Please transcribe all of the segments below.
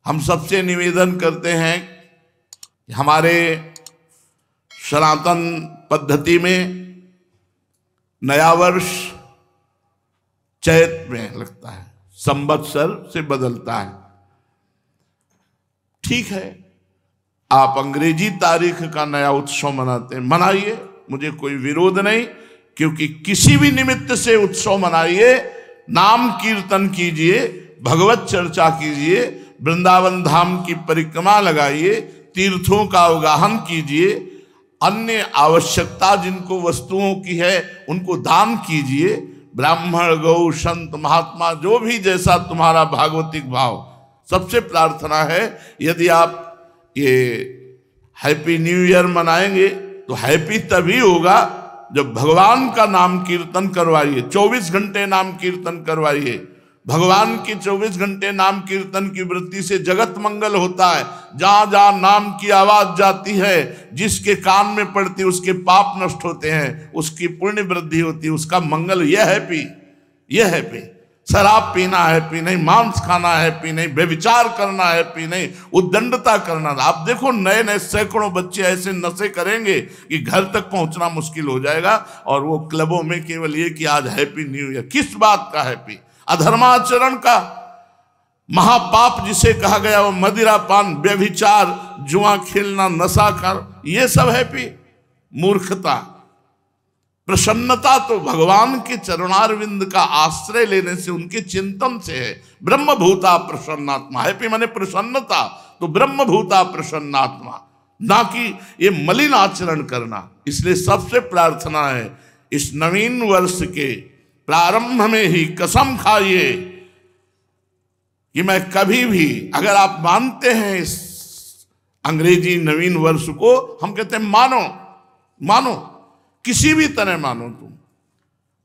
हम सबसे निवेदन करते हैं कि हमारे सनातन पद्धति में नया वर्ष चैत में लगता है, संवत्सर से बदलता है। ठीक है, आप अंग्रेजी तारीख का नया उत्सव मनाते हैं, मनाइए, मुझे कोई विरोध नहीं, क्योंकि किसी भी निमित्त से उत्सव मनाइए, नाम कीर्तन कीजिए, भगवत चर्चा कीजिए, वृंदावन धाम की परिक्रमा लगाइए, तीर्थों का अवगाहन कीजिए, अन्य आवश्यकता जिनको वस्तुओं की है उनको दान कीजिए। ब्राह्मण, गौ, संत, महात्मा, जो भी जैसा तुम्हारा भागवतिक भाव। सबसे प्रार्थना है, यदि आप ये हैप्पी न्यू ईयर मनाएंगे तो हैप्पी तभी होगा जब भगवान का नाम कीर्तन करवाइए, 24 घंटे नाम कीर्तन करवाइए। भगवान की 24 घंटे नाम कीर्तन की वृत्ति से जगत मंगल होता है। जहां जहां नाम की आवाज जाती है, जिसके कान में पड़ती है उसके पाप नष्ट होते हैं, उसकी पुण्य वृद्धि होती है, उसका मंगल। यह हैप्पी, यह हैप्पी। शराब पीना हैप्पी नहीं, मांस खाना हैप्पी नहीं, व्यभिचार करना हैप्पी नहीं, उद्दंडता करना। आप देखो नए नए सैकड़ों बच्चे ऐसे नशे करेंगे कि घर तक पहुंचना मुश्किल हो जाएगा, और वो क्लबों में केवल ये कि आज हैप्पी न्यू ईयर। किस बात का हैप्पी? अधर्माचरण का महापाप जिसे कहा गया, वो मदिरा पान, व्यभिचार, जुआ खेलना, नशा कर, ये सब हैप्पी? मूर्खता। प्रसन्नता तो भगवान के चरणारविंद का आश्रय लेने से, उनके चिंतन से है। ब्रह्मभूता प्रसन्नात्मा। हैप्पी माने प्रसन्नता, तो ब्रह्मभूता प्रसन्नात्मा, ना कि ये मलिन आचरण करना। इसलिए सबसे प्रार्थना है, इस नवीन वर्ष के प्रारंभ में ही कसम खाइए कि मैं कभी भी, अगर आप मानते हैं इस अंग्रेजी नवीन वर्ष को, हम कहते हैं मानो, मानो, किसी भी तरह मानो, तुम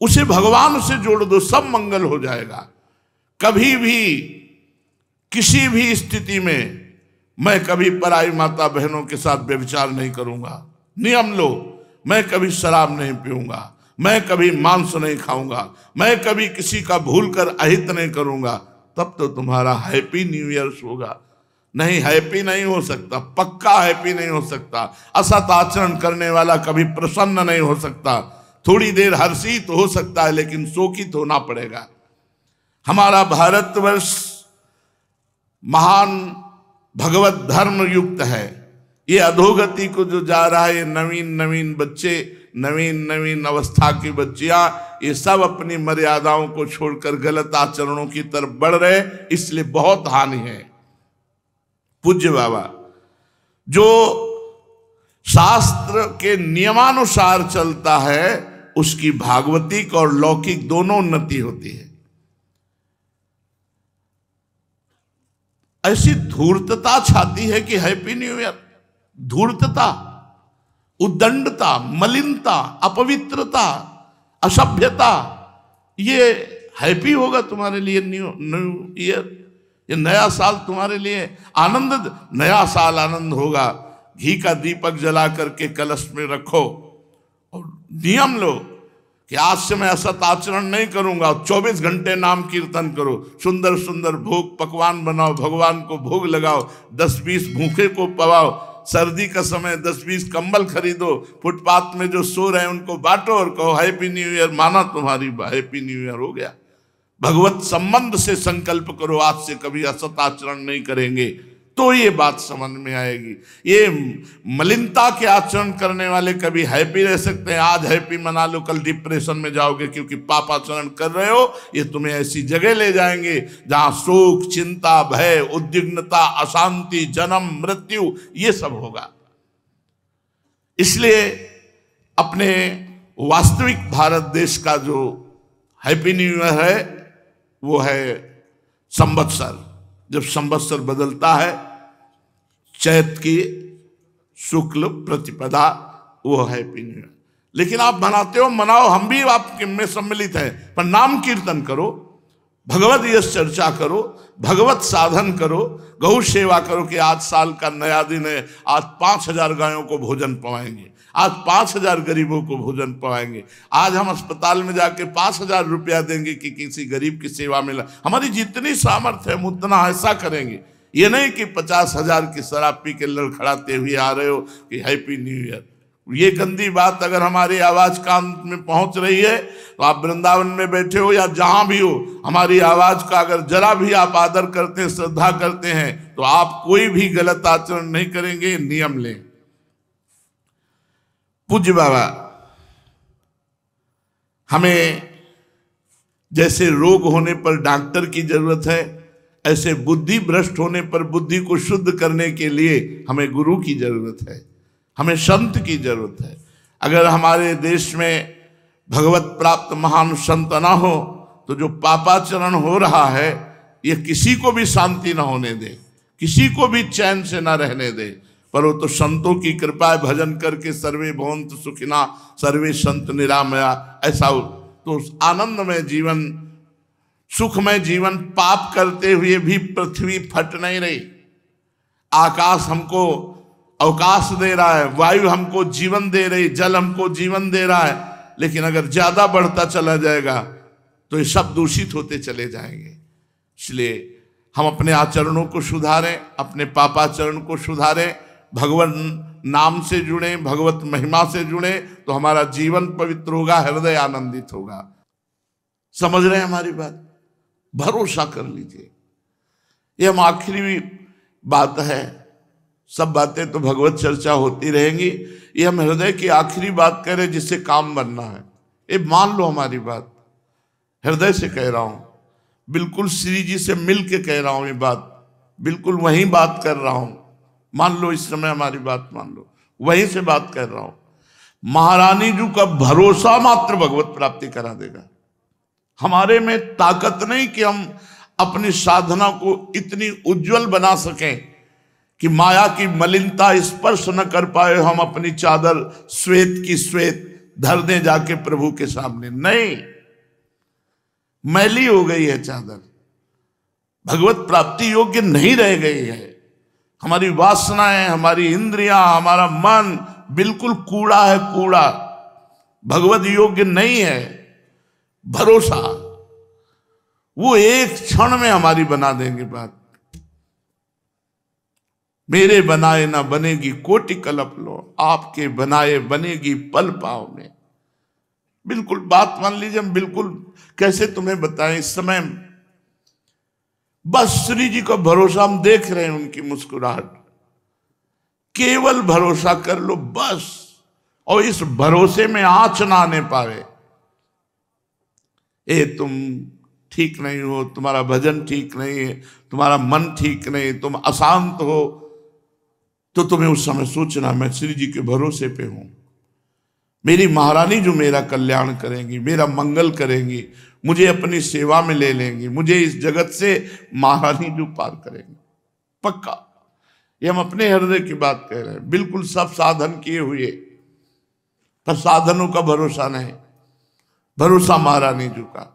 उसे भगवान से जोड़ दो, सब मंगल हो जाएगा। कभी भी किसी भी स्थिति में मैं कभी पराई माता बहनों के साथ व्यभिचार नहीं करूंगा। नियम लो, मैं कभी शराब नहीं पीऊंगा, मैं कभी मांस नहीं खाऊंगा, मैं कभी किसी का भूल कर अहित नहीं करूंगा। तब तो तुम्हारा हैप्पी न्यू ईयर होगा। नहीं, हैप्पी नहीं हो सकता, पक्का हैप्पी नहीं हो सकता। असत आचरण करने वाला कभी प्रसन्न नहीं हो सकता। थोड़ी देर हर्षित हो सकता है, लेकिन शोकित होना पड़ेगा। हमारा भारतवर्ष महान भगवत धर्म युक्त है। ये अधोगति को जो जा रहा है, ये नवीन नवीन बच्चे, नवीन नवीन अवस्था की बच्चियां, ये सब अपनी मर्यादाओं को छोड़कर गलत आचरणों की तरफ बढ़ रहे, इसलिए बहुत हानि है। पूज्य बाबा जो शास्त्र के नियमानुसार चलता है, उसकी भागवतिक और लौकिक दोनों उन्नति होती है। ऐसी धूर्तता छाती है कि हैप्पी न्यू ईयर, धूर्तता, उद्दंडता, मलिनता, अपवित्रता, असभ्यता, ये हैप्पी होगा तुम्हारे लिए न्यू ईयर? ये नया साल तुम्हारे लिए आनंद, नया साल आनंद होगा। घी का दीपक जला करके कलश में रखो और नियम लो कि आज से मैं असत आचरण नहीं करूंगा। 24 घंटे नाम कीर्तन करो, सुंदर सुंदर भोग पकवान बनाओ, भगवान को भोग लगाओ, 10-20 भूखे को पवाओ, सर्दी का समय 10-20 कंबल खरीदो, फुटपाथ में जो सो रहे हैं उनको बांटो और कहो हैप्पी न्यू ईयर। माना तुम्हारी हैप्पी न्यू ईयर हो गया। भगवत संबंध से संकल्प करो, आज से कभी असत आचरण नहीं करेंगे, तो ये बात समझ में आएगी। ये मलिनता के आचरण करने वाले कभी हैप्पी रह सकते हैं? आज हैप्पी मना लो, कल डिप्रेशन में जाओगे क्योंकि पाप आचरण कर रहे हो। ये तुम्हें ऐसी जगह ले जाएंगे जहां शोक, चिंता, भय, उद्विग्नता, अशांति, जन्म, मृत्यु, ये सब होगा। इसलिए अपने वास्तविक भारत देश का जो हैप्पी न्यू ईयर है वो है संवत्सर। जब संवत्सर बदलता है, चैत की शुक्ल प्रतिपदा, वो हैप्पी न्यू ईयर। लेकिन आप मनाते हो, मनाओ, हम भी आपके में सम्मिलित हैं, पर नाम कीर्तन करो, भगवत यश चर्चा करो, भगवत साधन करो, गौ सेवा करो कि आज साल का नया दिन है, आज 5000 गायों को भोजन पवाएंगे, आज 5000 गरीबों को भोजन पवाएंगे, आज हम अस्पताल में जाके 5000 रुपया देंगे कि किसी गरीब की सेवा में। हमारी जितनी सामर्थ्य है हम उतना ऐसा करेंगे। ये नहीं कि 50,000 की शराब पी के लड़खड़ाते हुए आ रहे हो कि हैप्पी न्यू ईयर। ये गंदी बात अगर हमारी आवाज कान में पहुंच रही है तो आप वृंदावन में बैठे हो या जहां भी हो, हमारी आवाज का अगर जरा भी आप आदर करते हैं, श्रद्धा करते हैं, तो आप कोई भी गलत आचरण नहीं करेंगे। नियम लें। पूज्य बाबा हमें जैसे रोग होने पर डॉक्टर की जरूरत है, ऐसे बुद्धि भ्रष्ट होने पर बुद्धि को शुद्ध करने के लिए हमें गुरु की जरूरत है, हमें संत की जरूरत है। अगर हमारे देश में भगवत प्राप्त महान संत ना हो तो जो पापाचरण हो रहा है ये किसी को भी शांति ना होने दे, किसी को भी चैन से ना रहने दे। पर वो तो संतों की कृपा है, भजन करके सर्वे भवन्तु सुखिना सर्वे संत निरामया, ऐसा तो आनंदमय जीवन, सुखमय जीवन। पाप करते हुए भी पृथ्वी फट नहीं रही, आकाश हमको अवकाश दे रहा है, वायु हमको जीवन दे रही, जल हमको जीवन दे रहा है, लेकिन अगर ज्यादा बढ़ता चला जाएगा तो ये सब दूषित होते चले जाएंगे। इसलिए हम अपने आचरणों को सुधारें, अपने पापाचरण को सुधारें, भगवान नाम से जुड़े, भगवत महिमा से जुड़े, तो हमारा जीवन पवित्र होगा, हृदय आनंदित होगा। समझ रहे हैं हमारी बात? भरोसा कर लीजिए। ये हम आखिरी बात है, सब बातें तो भगवत चर्चा होती रहेंगी, ये हम हृदय की आखिरी बात कह रहे हैं जिससे काम बनना है। ये मान लो हमारी बात, हृदय से कह रहा हूं, बिल्कुल श्री जी से मिल के कह रहा हूं, ये बात बिल्कुल वहीं बात कर रहा हूं। मान लो इस समय हमारी बात मान लो, वहीं से बात कर रहा हूं। महारानी जी का भरोसा मात्र भगवत प्राप्ति करा देगा। हमारे में ताकत नहीं कि हम अपनी साधना को इतनी उज्जवल बना सकें कि माया की मलिनता स्पर्श न कर पाए, हम अपनी चादर श्वेत की श्वेत धर दें जाके प्रभु के सामने। नहीं, मैली हो गई है चादर, भगवत प्राप्ति योग्य नहीं रह गई है। हमारी वासनाएं, हमारी इंद्रियां, हमारा मन बिल्कुल कूड़ा है, कूड़ा, भगवत योग्य नहीं है। भरोसा वो एक क्षण में हमारी बना देंगे बात। मेरे बनाए ना बनेगी कोटि कल्प लो, आपके बनाए बनेगी पल पाव में। बिल्कुल बात मान लीजिए। हम बिल्कुल कैसे तुम्हें बताएं, इस समय बस श्री जी का भरोसा हम देख रहे हैं, उनकी मुस्कुराहट, केवल भरोसा कर लो बस। और इस भरोसे में आंच ना आने पावे, ए तुम ठीक नहीं हो, तुम्हारा भजन ठीक नहीं है, तुम्हारा मन ठीक नहीं, तुम अशांत हो, तो तुम्हें उस समय सोचना मैं श्री जी के भरोसे पे हूं। मेरी महारानी जो मेरा कल्याण करेंगी, मेरा मंगल करेंगी, मुझे अपनी सेवा में ले लेंगी, मुझे इस जगत से महारानी जो पार करेंगी पक्का। ये हम अपने हृदय की बात कह रहे हैं। बिल्कुल सब साधन किए हुए, पर साधनों का भरोसा नहीं, भरोसा महारानी जी का।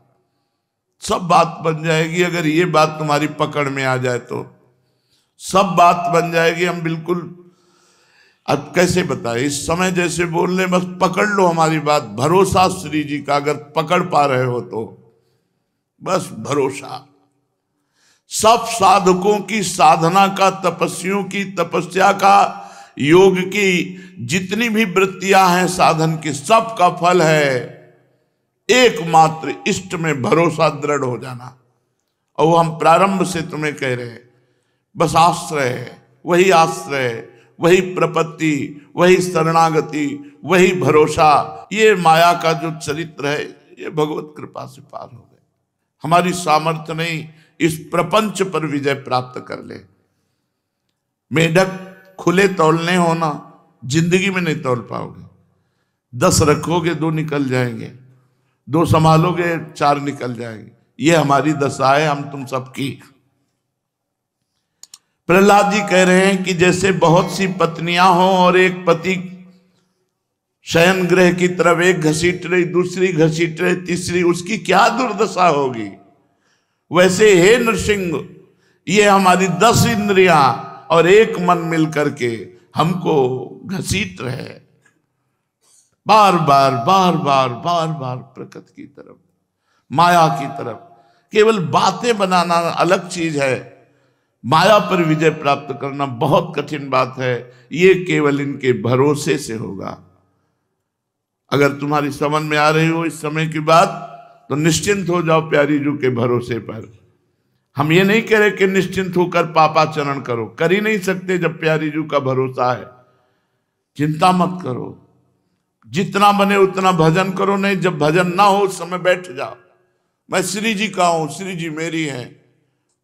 सब बात बन जाएगी अगर ये बात तुम्हारी पकड़ में आ जाए तो सब बात बन जाएगी। हम बिल्कुल, अब कैसे बताए, इस समय जैसे बोल रहे, बस पकड़ लो हमारी बात। भरोसा श्री जी का अगर पकड़ पा रहे हो तो बस भरोसा। सब साधकों की साधना का, तपस्वियों की तपस्या का, योग की जितनी भी वृत्तियां हैं साधन की, सब का फल है एकमात्र इष्ट में भरोसा दृढ़ हो जाना। और वो हम प्रारंभ से तुम्हें कह रहे हैं, बस आश्रय है, वही आश्रय है, वही प्रपत्ति, वही शरणागति, वही भरोसा। ये माया का जो चरित्र है ये भगवत कृपा से पार हो गए। हमारी सामर्थ्य नहीं इस प्रपंच पर विजय प्राप्त कर ले। मेढक खुले तौलने होना, जिंदगी में नहीं तौल पाओगे। 10 रखोगे 2 निकल जाएंगे, 2 संभालोगे 4 निकल जाएंगे। ये हमारी दशा है हम तुम सबकी। प्रहलाद जी कह रहे हैं कि जैसे बहुत सी पत्नियां हों और एक पति शयन गृह की तरफ एक घसीट रही, दूसरी घसीट रही, तीसरी, उसकी क्या दुर्दशा होगी, वैसे हे नृसिंह ये हमारी 10 इंद्रियां और एक मन मिल करके हमको घसीट रहे, बार बार बार बार बार बार प्रकृति की तरफ, माया की तरफ। केवल बातें बनाना अलग चीज है, माया पर विजय प्राप्त करना बहुत कठिन बात है। ये केवल इनके भरोसे से होगा। अगर तुम्हारी समझ में आ रही हो इस समय की बात, तो निश्चिंत हो जाओ प्यारी जू के भरोसे पर। हम ये नहीं कह रहे कि निश्चिंत होकर पापाचरण करो, कर ही नहीं सकते जब प्यारी जू का भरोसा है। चिंता मत करो, जितना बने उतना भजन करो। नहीं, जब भजन ना हो उस समय बैठ जाओ। मैं श्री जी का हूं, श्री जी मेरी हैं,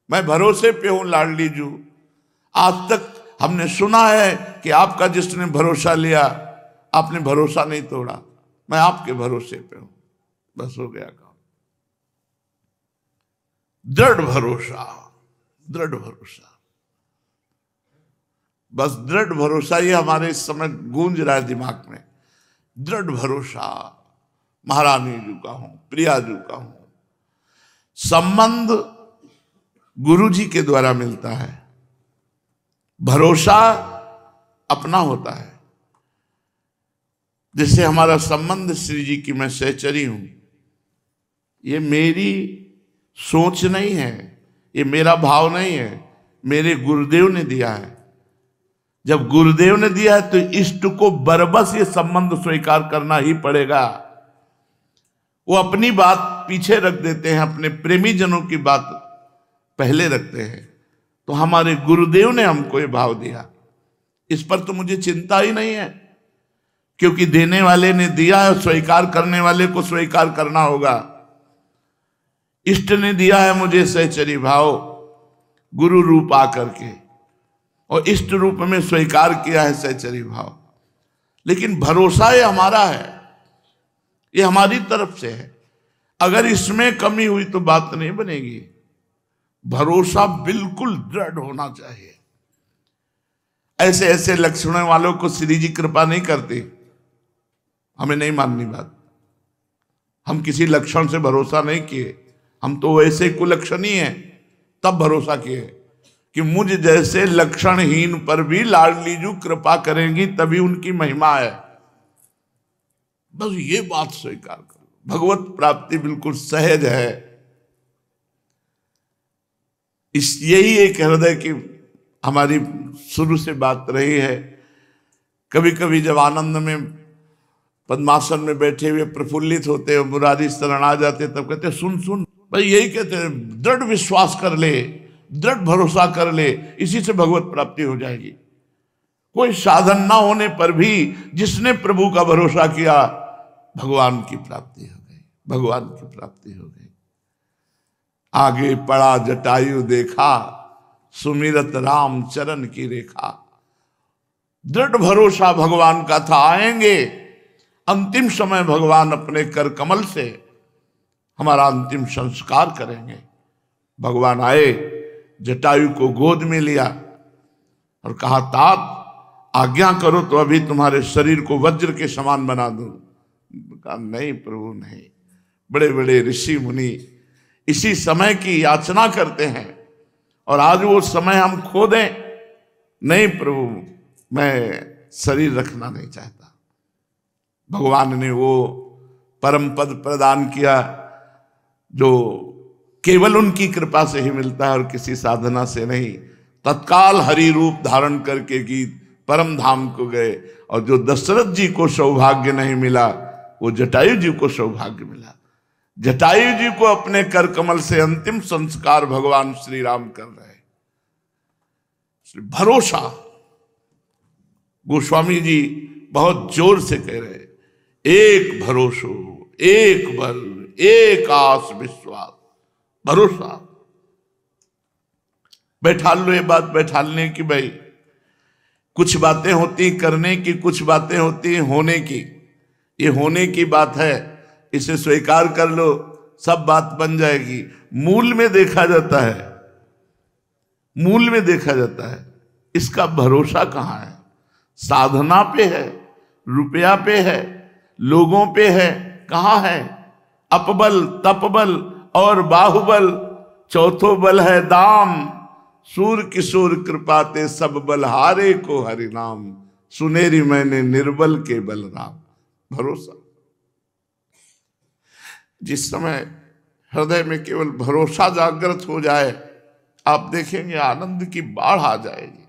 मैं भरोसे पे हूं लाडली जू। आज तक हमने सुना है कि आपका जिसने भरोसा लिया, आपने भरोसा नहीं तोड़ा। मैं आपके भरोसे पे हूं, बस हो गया काम। दृढ़ भरोसा, दृढ़ भरोसा, बस दृढ़ भरोसा ये हमारे इस समय गूंज रहा है दिमाग में। दृढ़ भरोसा महारानी जी का हूं, प्रिया जी का हूं। संबंध गुरु जी के द्वारा मिलता है, भरोसा अपना होता है। जैसे हमारा संबंध श्री जी की, मैं सहचरी हूं, ये मेरी सोच नहीं है, ये मेरा भाव नहीं है, मेरे गुरुदेव ने दिया है। जब गुरुदेव ने दिया है तो इष्ट को बरबस ये संबंध स्वीकार करना ही पड़ेगा। वो अपनी बात पीछे रख देते हैं, अपने प्रेमी जनों की बात पहले रखते हैं। तो हमारे गुरुदेव ने हमको ये भाव दिया, इस पर तो मुझे चिंता ही नहीं है, क्योंकि देने वाले ने दिया है, स्वीकार करने वाले को स्वीकार करना होगा। इष्ट ने दिया है मुझे सहचरी भाव, गुरु रूप आकर के, और इष्ट रूप में स्वीकार किया है सहचरी भाव। लेकिन भरोसा ये हमारा है, ये हमारी तरफ से है। अगर इसमें कमी हुई तो बात नहीं बनेगी। भरोसा बिल्कुल दृढ़ होना चाहिए। ऐसे ऐसे लक्षणों वालों को श्री जी कृपा नहीं करते, हमें नहीं माननी बात। हम किसी लक्षण से भरोसा नहीं किए, हम तो वैसे कुलक्षणी हैं, तब भरोसा किए कि मुझ जैसे लक्षणहीन पर भी लाडली जू कृपा करेंगी, तभी उनकी महिमा है। बस ये बात स्वीकार करो। भगवत प्राप्ति बिल्कुल सहज है। यही एक हृदय की हमारी शुरू से बात रही है। कभी कभी जब आनंद में पद्मासन में बैठे हुए प्रफुल्लित होते और मुरारी शरण आ जाते, तब कहते सुन सुन भाई, यही कहते हैं दृढ़ विश्वास कर ले, दृढ़ भरोसा कर ले, इसी से भगवत प्राप्ति हो जाएगी। कोई साधन ना होने पर भी जिसने प्रभु का भरोसा किया, भगवान की प्राप्ति हो गई, भगवान की प्राप्ति हो गई। आगे पड़ा जटायु देखा, सुमिरत राम चरण की रेखा। दृढ़ भरोसा भगवान का था, आएंगे अंतिम समय भगवान अपने कर कमल से हमारा अंतिम संस्कार करेंगे। भगवान आए, जटायु को गोद में लिया और कहा तात आज्ञा करो तो अभी तुम्हारे शरीर को वज्र के समान बना दूं। कहा नहीं प्रभु नहीं। बड़े बड़े ऋषि मुनि इसी समय की याचना करते हैं, और आज वो समय हम खो दें? नहीं प्रभु, मैं शरीर रखना नहीं चाहता। भगवान ने वो परम पद प्रदान किया जो केवल उनकी कृपा से ही मिलता है और किसी साधना से नहीं। तत्काल हरि रूप धारण करके गीत परम धाम को गए, और जो दशरथ जी को सौभाग्य नहीं मिला, वो जटायु जी को सौभाग्य मिला। जटायु जी को अपने कर कमल से अंतिम संस्कार भगवान श्री राम कर रहे। भरोसा गोस्वामी जी बहुत जोर से कह रहे, एक भरोसो, एक बल, एक आस विश्वास। भरोसा बैठा लो, ये बात बैठालने की भाई। कुछ बातें होती करने की, कुछ बातें होती होने की। ये होने की बात है, इसे स्वीकार कर लो, सब बात बन जाएगी। मूल में देखा जाता है, मूल में देखा जाता है। इसका भरोसा कहाँ है? साधना पे है, रुपया पे है, लोगों पे है, कहाँ है? अपबल, तपबल और बाहुबल, चौथो बल है दाम। सूर किशोर कृपाते सब बलहारे को हरि नाम। सुनेरी मैंने निर्बल के बल राम। भरोसा, जिस समय हृदय में केवल भरोसा जागृत हो जाए, आप देखेंगे आनंद की बाढ़ आ जाएगी।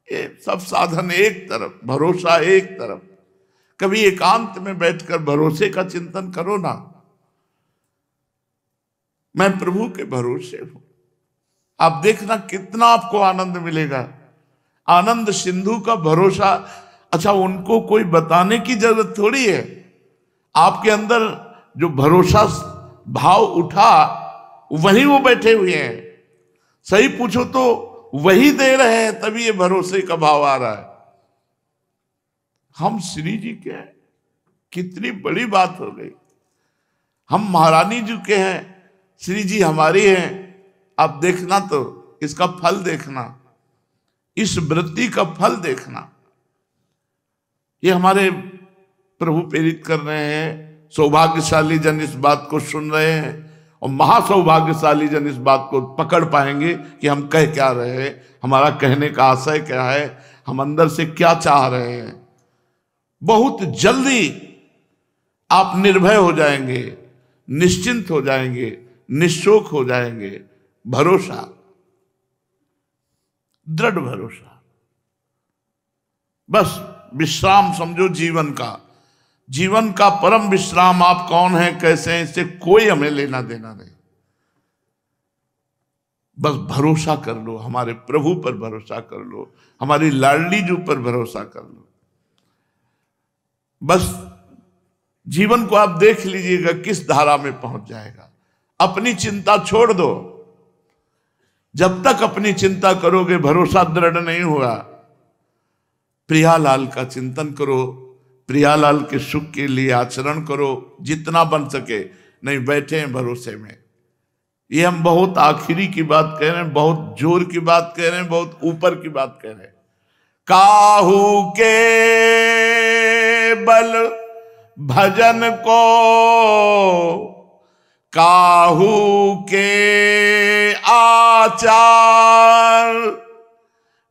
ये सब साधन एक तरफ, भरोसा एक तरफ। कभी एकांत में बैठकर भरोसे का चिंतन करो ना, मैं प्रभु के भरोसे हूं। आप देखना कितना आपको आनंद मिलेगा। आनंद सिंधु का भरोसा, अच्छा उनको कोई बताने की जरूरत थोड़ी है। आपके अंदर जो भरोसा भाव उठा, वही वो बैठे हुए हैं। सही पूछो तो वही दे रहे हैं, तभी ये भरोसे का भाव आ रहा है। हम श्री जी के हैं, कितनी बड़ी बात हो गई। हम महारानी जी के हैं, श्री जी हमारी हैं। आप देखना तो इसका फल देखना, इस वृत्ति का फल देखना। ये हमारे प्रभु प्रेरित कर रहे हैं। सौभाग्यशाली जन इस बात को सुन रहे हैं और महासौभाग्यशाली जन इस बात को पकड़ पाएंगे कि हम कह क्या रहे हैं, हमारा कहने का आशय क्या है, हम अंदर से क्या चाह रहे हैं। बहुत जल्दी आप निर्भय हो जाएंगे, निश्चिंत हो जाएंगे, निशोक हो जाएंगे। भरोसा, दृढ़ भरोसा, बस विश्राम समझो जीवन का। जीवन का परम विश्राम आप कौन है, कैसे हैं, इससे कोई हमें लेना देना नहीं। बस भरोसा कर लो, हमारे प्रभु पर भरोसा कर लो, हमारी लाडली जी पर भरोसा कर लो। बस जीवन को आप देख लीजिएगा किस धारा में पहुंच जाएगा। अपनी चिंता छोड़ दो। जब तक अपनी चिंता करोगे भरोसा दृढ़ नहीं हुआ। प्रियालाल का चिंतन करो, प्रियालाल के सुख के लिए आचरण करो जितना बन सके। नहीं बैठे हैं भरोसे में। ये हम बहुत आखिरी की बात कह रहे हैं, बहुत जोर की बात कह रहे हैं, बहुत ऊपर की बात कह रहे हैं। काहू के बल भजन को, काहू के आचार,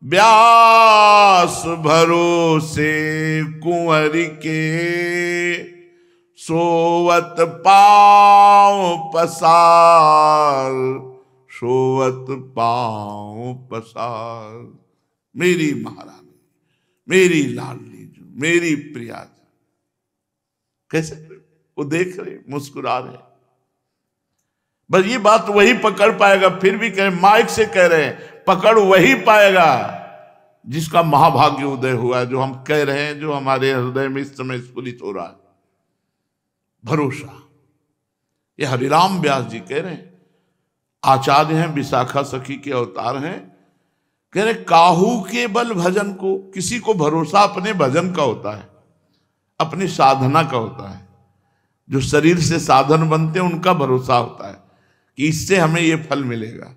व्यास भरोसे कुंवर के, सोवत पांव पसार, सोवत पांव पसार। मेरी महारानी, मेरी लाडली जो, मेरी प्रिया जो। कैसे वो देख रहे, मुस्कुरा रहे। बस ये बात वही पकड़ पाएगा। फिर भी कह माइक से कह रहे हैं, पकड़ वही पाएगा जिसका महाभाग्य उदय हुआ, जो हम कह रहे हैं, जो हमारे हृदय में इस समय स्फुरित हो रहा है। भरोसा। ये हरिराम व्यास जी कह रहे हैं, आचार्य हैं, विशाखा सखी के अवतार हैं। कह रहे काहू के बल भजन को, किसी को भरोसा अपने भजन का होता है, अपनी साधना का होता है। जो शरीर से साधन बनते हैं उनका भरोसा होता है कि इससे हमें ये फल मिलेगा।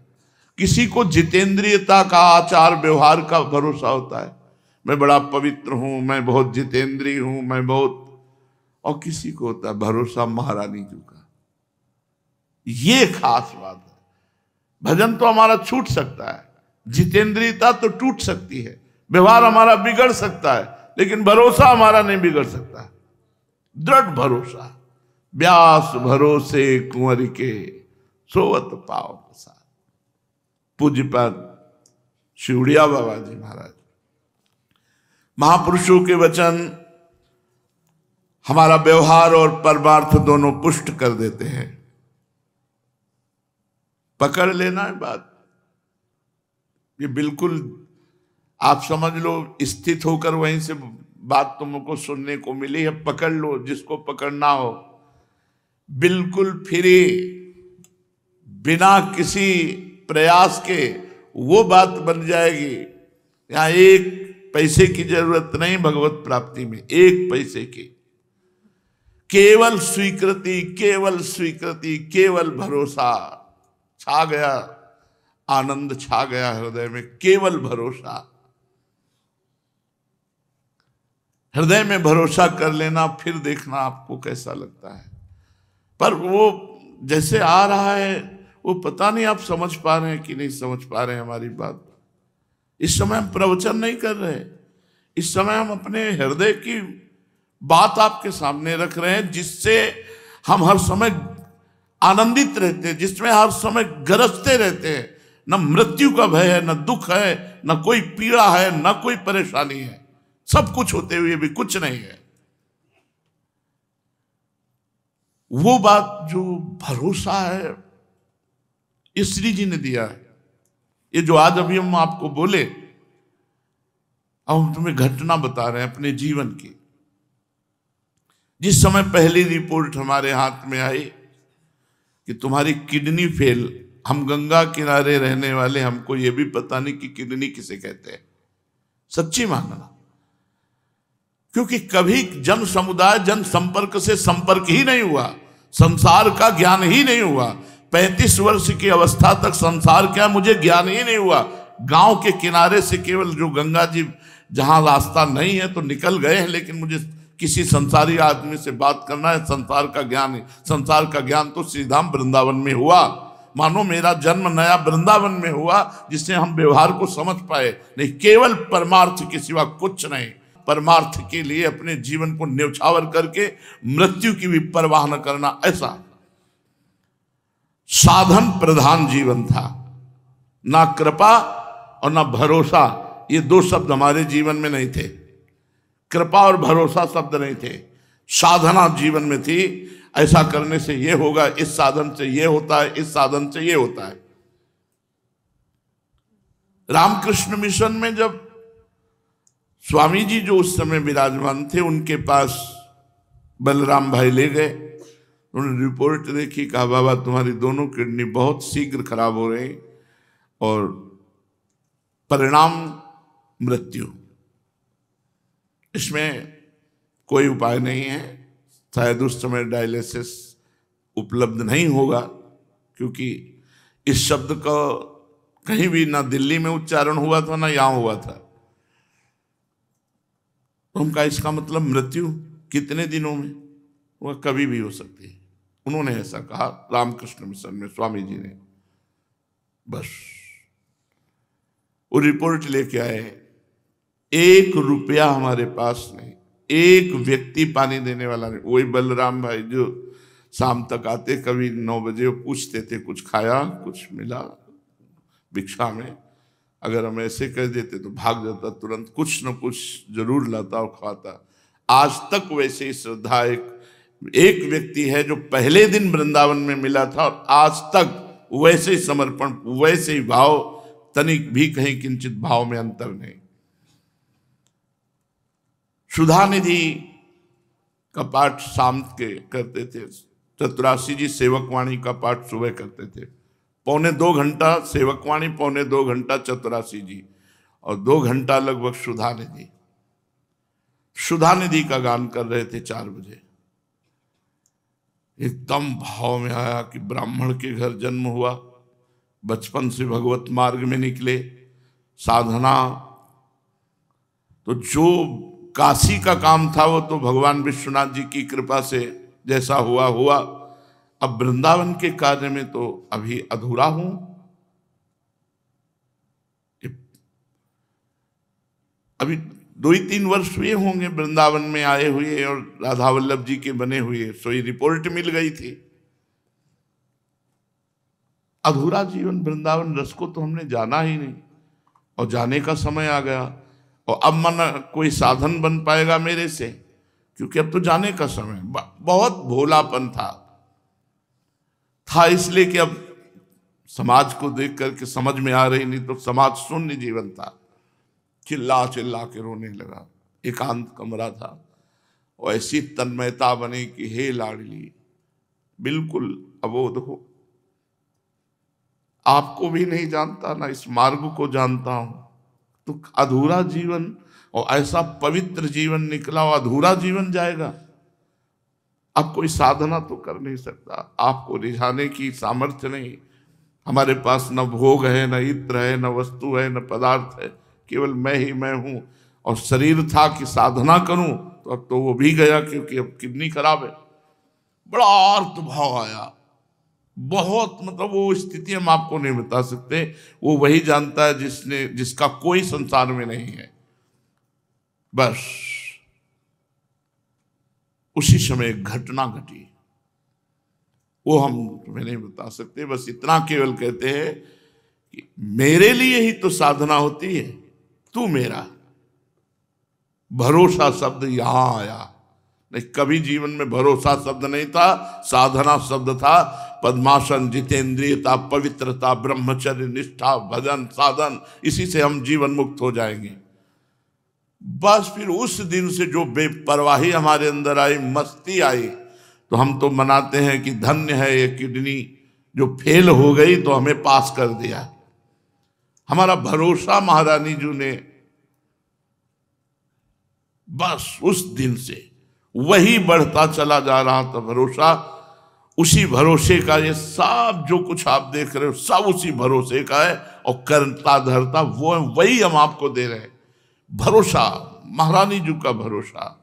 किसी को जितेंद्रियता का, आचार व्यवहार का भरोसा होता है, मैं बड़ा पवित्र हूं, मैं बहुत जितेंद्रिय हूं, मैं बहुत। और किसी को होता है भरोसा महारानी जी का। ये खास बात है। भजन तो हमारा छूट सकता है, जितेंद्रियता तो टूट सकती है, व्यवहार हमारा बिगड़ सकता है, लेकिन भरोसा हमारा नहीं बिगड़ सकता। दृढ़ भरोसा। व्यास भरोसे कुंवर के, सोवत पाव पसार। पूज्यपाद शिवड़िया बाबा जी महाराज। महापुरुषों के वचन हमारा व्यवहार और परमार्थ दोनों पुष्ट कर देते हैं। पकड़ लेना है बात। ये बिल्कुल आप समझ लो, स्थित होकर वहीं से बात तुमको सुनने को मिली है। पकड़ लो जिसको पकड़ना हो। बिल्कुल फ्री, बिना किसी प्रयास के वो बात बन जाएगी। यहां एक पैसे की जरूरत नहीं भगवत प्राप्ति में, एक पैसे की। केवल स्वीकृति, केवल स्वीकृति, केवल भरोसा। छा गया आनंद, छा गया हृदय में, केवल भरोसा। हृदय में भरोसा कर लेना, फिर देखना आपको कैसा लगता है। पर वो जैसे आ रहा है, वो पता नहीं आप समझ पा रहे हैं कि नहीं समझ पा रहे हैं हमारी बात। इस समय हम प्रवचन नहीं कर रहे, इस समय हम अपने हृदय की बात आपके सामने रख रहे हैं, जिससे हम हर समय आनंदित रहते हैं, जिसमें हर समय गरजते रहते हैं। न मृत्यु का भय है, न दुख है, न कोई पीड़ा है, न कोई परेशानी है। सब कुछ होते हुए भी कुछ नहीं है। वो बात जो भरोसा है, ये श्री जी ने दिया है। ये जो आज अभी हम आपको बोले, अब हम तुम्हें घटना बता रहे हैं अपने जीवन की। जिस समय पहली रिपोर्ट हमारे हाथ में आई कि तुम्हारी किडनी फेल, हम गंगा किनारे रहने वाले, हमको ये भी पता नहीं कि किडनी किसे कहते हैं। सच्ची मानना, क्योंकि कभी जन समुदाय जन संपर्क से संपर्क ही नहीं हुआ, संसार का ज्ञान ही नहीं हुआ। 35 वर्ष की अवस्था तक संसार क्या मुझे ज्ञान ही नहीं हुआ। गांव के किनारे से केवल जो गंगा जी जहां रास्ता नहीं है तो निकल गए हैं, लेकिन मुझे किसी संसारी आदमी से बात करना है, संसार का ज्ञान है। संसार का ज्ञान तो श्रीधाम वृंदावन में हुआ। मानो मेरा जन्म नया वृंदावन में हुआ, जिससे हम व्यवहार को समझ पाए। नहीं, केवल परमार्थ के सिवा कुछ नहीं। परमार्थ के लिए अपने जीवन को न्यौछावर करके मृत्यु की भी परवाह न करना, ऐसा साधन प्रधान जीवन था। ना कृपा और ना भरोसा, ये दो शब्द हमारे जीवन में नहीं थे। कृपा और भरोसा शब्द नहीं थे, साधना जीवन में थी। ऐसा करने से ये होगा, इस साधन से ये होता है, इस साधन से ये होता है। रामकृष्ण मिशन में जब स्वामी जी जो उस समय विराजमान थे, उनके पास बलराम भाई ले गए। उन्होंने रिपोर्ट देखी, कहा बाबा तुम्हारी दोनों किडनी बहुत शीघ्र खराब हो रही और परिणाम मृत्यु, इसमें कोई उपाय नहीं है। शायद उस समय डायलिसिस उपलब्ध नहीं होगा, क्योंकि इस शब्द का कहीं भी ना दिल्ली में उच्चारण हुआ था ना यहां हुआ था। तो उनका इसका मतलब मृत्यु कितने दिनों में, वह कभी भी हो सकती है। उन्होंने ऐसा कहा रामकृष्ण मिशन में स्वामी जी ने। बस वो रिपोर्ट लेके आए, 1 रुपया हमारे पास नहीं, एक व्यक्ति पानी देने वाला नहीं। वही बलराम भाई जो शाम तक आते, कभी 9 बजे वो पूछते थे कुछ खाया, कुछ मिला भिक्षा में। अगर हम ऐसे कह देते तो भाग जाता, तुरंत कुछ न कुछ जरूर लाता और खाता। आज तक वैसे ही श्रद्धा एक व्यक्ति है जो पहले दिन वृंदावन में मिला था और आज तक वैसे ही समर्पण, वैसे ही भाव, तनिक भी कहीं किंचित भाव में अंतर नहीं। सुधा निधि का पाठ शाम के करते थे, चतुरासी जी सेवकवाणी का पाठ सुबह करते थे। 1.25 घंटा सेवकवाणी, 1.25 घंटा चतुरासी जी, और 2 घंटा लगभग सुधा निधि। सुधा निधि का गान कर रहे थे 4 बजे। एकदम भाव में आया कि ब्राह्मण के घर जन्म हुआ, बचपन से भगवत मार्ग में निकले, साधना तो जो काशी का काम था वो तो भगवान विश्वनाथ जी की कृपा से जैसा हुआ हुआ। अब वृंदावन के कार्य में तो अभी अधूरा हूं। अभी 2-3 वर्ष हुए होंगे वृंदावन में आए हुए और राधा वल्लभ जी के बने हुए, सोई रिपोर्ट मिल गई थी। अधूरा जीवन, वृंदावन रस को तो हमने जाना ही नहीं, और जाने का समय आ गया। और अब मन कोई साधन बन पाएगा मेरे से, क्योंकि अब तो जाने का समय। बहुत भोलापन था इसलिए कि अब समाज को देख करके समझ में आ रही, नहीं तो समाज शून्य जीवन था। चिल्ला चिल्ला के रोने लगा। एकांत कमरा था और ऐसी तन्मयता बनी कि हे लाडली, बिल्कुल अबोध हो, आपको भी नहीं जानता, ना इस मार्ग को जानता हूं। तो अधूरा जीवन, और ऐसा पवित्र जीवन निकला और अधूरा जीवन जाएगा। अब कोई साधना तो कर नहीं सकता, आपको रिझाने की सामर्थ्य नहीं। हमारे पास न भोग है, न इत्र है, न वस्तु है, न पदार्थ है, केवल मैं ही मैं हूं। और शरीर था कि साधना करूं, तो अब तो वो भी गया, क्योंकि अब किडनी खराब है। बड़ा अर्थ भाव आया, बहुत, मतलब वो स्थिति हम आपको नहीं बता सकते। वो वही जानता है जिसका कोई संसार में नहीं है। बस उसी समय एक घटना घटी, वो हम तुम्हें नहीं बता सकते। बस इतना केवल कहते हैं कि मेरे लिए ही तो साधना होती है, तू मेरा। भरोसा शब्द यहां आया, नहीं कभी जीवन में भरोसा शब्द नहीं था, साधना शब्द था। पद्मासन, जितेंद्रियता, पवित्रता, ब्रह्मचर्य, निष्ठा, भजन, साधन, इसी से हम जीवन मुक्त हो जाएंगे। बस फिर उस दिन से जो बेपरवाही हमारे अंदर आई, मस्ती आई, तो हम तो मनाते हैं कि धन्य है ये किडनी जो फेल हो गई तो हमें पास कर दिया। हमारा भरोसा महारानी जी ने, बस उस दिन से वही बढ़ता चला जा रहा था भरोसा। उसी भरोसे का ये सब जो कुछ आप देख रहे हो सब उसी भरोसे का है, और करता धरता वो वही हम आपको दे रहे हैं। भरोसा, महारानी जी का भरोसा।